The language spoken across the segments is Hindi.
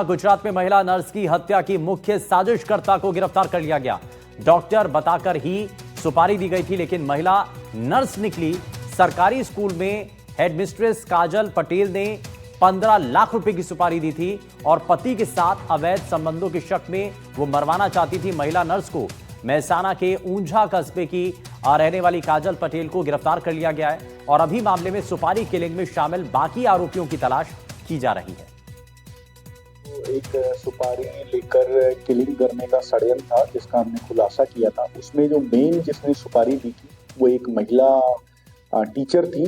गुजरात में महिला नर्स की हत्या की मुख्य साजिशकर्ता को गिरफ्तार कर लिया गया। डॉक्टर बताकर ही सुपारी दी गई थी, लेकिन महिला नर्स निकली। सरकारी स्कूल में हेडमिस्ट्रेस काजल पटेल ने 15 लाख रुपए की सुपारी दी थी और पति के साथ अवैध संबंधों के शक में वो मरवाना चाहती थी महिला नर्स को। महसाना के ऊंझा कस्बे की रहने वाली काजल पटेल को गिरफ्तार कर लिया गया है और अभी मामले में सुपारी किलिंग में शामिल बाकी आरोपियों की तलाश की जा रही है। एक सुपारी लेकर किलिंग करने का षड्यंत्र था जिसका हमने खुलासा किया था। उसमें जो मेन जिसने सुपारी दी थी वो एक महिला टीचर थी,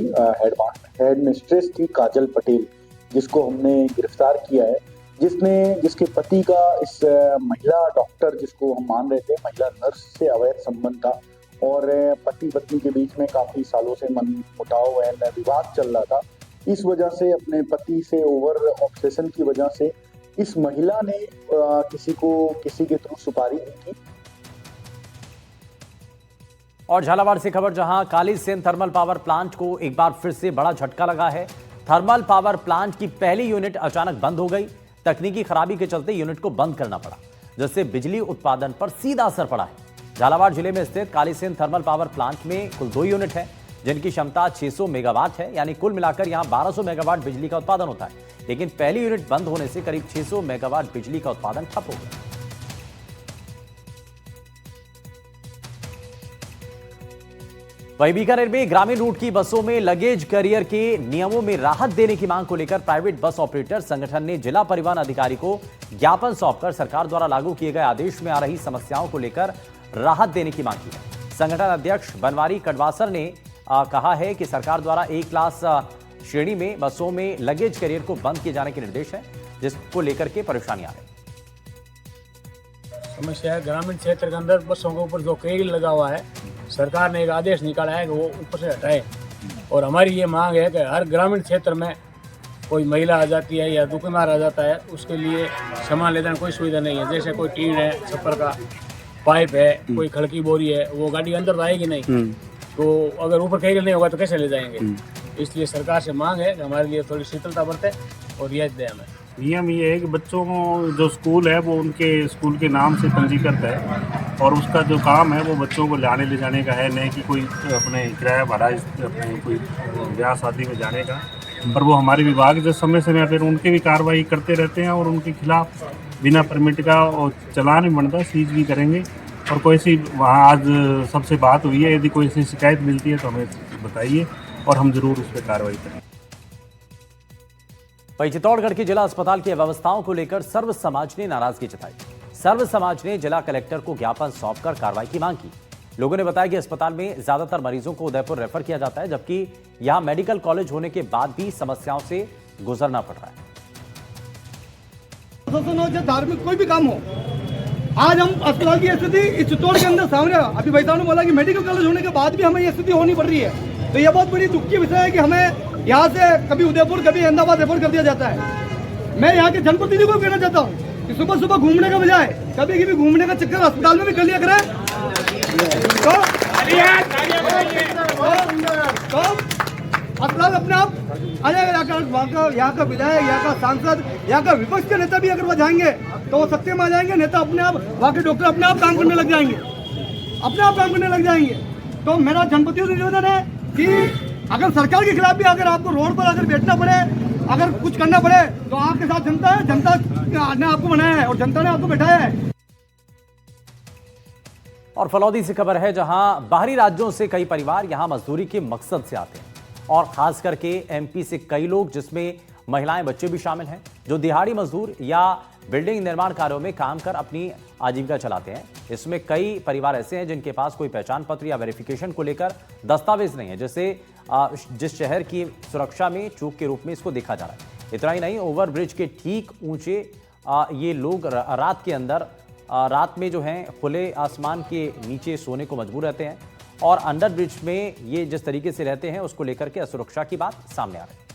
हेड मिस्ट्रेस थी काजल पटेल, जिसको हमने गिरफ्तार किया है। जिसके पति का इस महिला डॉक्टर, जिसको हम मान रहे थे महिला नर्स से अवैध संबंध था और पति पत्नी के बीच में काफी सालों से मनमुटाव एंड विवाद चल रहा था। इस वजह से अपने पति से ओवर ऑब्सेशन की वजह से इस महिला ने किसी के थ्रू सुपारी दी थी। और झालावाड़ से खबर, जहां कालीसेन थर्मल पावर प्लांट को एक बार फिर से बड़ा झटका लगा है। थर्मल पावर प्लांट की पहली यूनिट अचानक बंद हो गई। तकनीकी खराबी के चलते यूनिट को बंद करना पड़ा, जिससे बिजली उत्पादन पर सीधा असर पड़ा है। झालावाड़ जिले में स्थित कालीसेन थर्मल पावर प्लांट में कुल 2 यूनिट है, जिनकी क्षमता 600 मेगावाट है, यानी कुल मिलाकर यहां 1200 मेगावाट बिजली का उत्पादन होता है। लेकिन पहली यूनिट बंद होने से करीब 600 मेगावाट बिजली का उत्पादन ठप हो गया। वहीं बीकानेर में ग्रामीण रूट की बसों में लगेज कैरियर के नियमों में राहत देने की मांग को लेकर प्राइवेट बस ऑपरेटर संगठन ने जिला परिवहन अधिकारी को ज्ञापन सौंपकर सरकार द्वारा लागू किए गए आदेश में आ रही समस्याओं को लेकर राहत देने की मांग की है। संगठन अध्यक्ष बनवारी कड़वासर ने कहा है कि सरकार द्वारा A क्लास श्रेणी में बसों में लगेज कैरियर को बंद किए जाने के निर्देश है, जिसको लेकर के परेशानी आ रही है। समस्या है ग्रामीण क्षेत्र के अंदर बसों के ऊपर जो कैरियर लगा हुआ है, सरकार ने एक आदेश निकाला है कि वो ऊपर से हटाए। और हमारी ये मांग है कि हर ग्रामीण क्षेत्र में कोई महिला आ जाती है या दुकानदार आ जाता है, उसके लिए सामान ले जाने कोई सुविधा नहीं है। जैसे कोई टीन है, छप्पर का पाइप है, कोई खड़की बोरी है, वो गाड़ी अंदर तो आएगी नहीं। तो अगर ऊपर कैरियर नहीं होगा तो कैसे ले जाएंगे? इसलिए सरकार से मांग है कि हमारे लिए थोड़ी शीतलता बरते और रियायत दे हमें। नियम ये है कि बच्चों को जो स्कूल है वो उनके स्कूल के नाम से पंजीकृत है और उसका जो काम है वो बच्चों को लाने ले जाने का है, नहीं कि कोई अपने किराया भाड़ा अपने कोई ब्याह शादी में जाने का। पर वो हमारे विभाग जो समय समय पर उनकी भी कार्रवाई करते रहते हैं और उनके खिलाफ बिना परमिट का और चालान भी बनता, सीज भी करेंगे। और कोई सी वहाँ आज सबसे बात हुई है, यदि कोई ऐसी शिकायत मिलती है तो हमें बताइए और हम जरूर उस पर कार्रवाई करेंगे। वहीं चित्तौड़गढ़ के जिला अस्पताल की व्यवस्थाओं को लेकर सर्व समाज ने नाराजगी जताई। सर्व समाज ने जिला कलेक्टर को ज्ञापन सौंपकर कार्रवाई की मांग की। लोगों ने बताया कि अस्पताल में ज्यादातर मरीजों को उदयपुर रेफर किया जाता है, जबकि यहां मेडिकल कॉलेज होने के बाद भी समस्याओं से गुजरना पड़ रहा है। धार्मिक कोई भी काम हो, आज हम अस्पताल की स्थिति इस चित्तौड़ के अंदर सामने, अभी भाई साहब ने बोला कि मेडिकल कॉलेज होने के बाद भी हमें ये स्थिति होनी पड़ रही है। तो ये बहुत बड़ी दुख की विषय है कि हमें यहाँ से कभी उदयपुर कभी अहमदाबाद रेफर कर दिया जाता है। मैं यहाँ के जनप्रतिनिधि को कहना चाहता हूँ कि सुबह सुबह घूमने का बजाय कभी कभी घूमने का चक्कर अस्पताल में भी कर लिया करें। तो अस्पताल अपने आप आ जाएगा। यहाँ का विधायक, यहाँ का सांसद, यहाँ का विपक्ष के नेता भी अगर वह जाएंगे तो वो सत्य में आ जाएंगे। नेता अपने आप, वहाँ के डॉक्टर अपने आप काम करने लग जाएंगे, अपने आप काम करने लग जाएंगे। तो मेरा जनप्रतिनिधि से निवेदन है कि अगर सरकार के खिलाफ भी अगर आपको रोड पर अगर बैठना पड़े, अगर कुछ करना पड़े, तो आपके साथ जनता है। जनता ने आपको बनाया है और जनता ने आपको बैठाया है। और फलौदी से खबर है, जहां बाहरी राज्यों से कई परिवार यहां मजदूरी के मकसद से आते हैं और खास करके MP से कई लोग, जिसमें महिलाएं, बच्चे भी शामिल हैं, जो दिहाड़ी मजदूर या बिल्डिंग निर्माण कार्यों में काम कर अपनी आजीविका चलाते हैं। इसमें कई परिवार ऐसे हैं जिनके पास कोई पहचान पत्र या वेरिफिकेशन को लेकर दस्तावेज नहीं है, जिस शहर की सुरक्षा में चूक के रूप में इसको देखा जा रहा है। इतना ही नहीं, ओवरब्रिज के ठीक ऊंचे ये लोग रात के अंदर, रात में जो है खुले आसमान के नीचे सोने को मजबूर रहते हैं और अंडर ब्रिज में ये जिस तरीके से रहते हैं उसको लेकर के असुरक्षा की बात सामने आ रही है।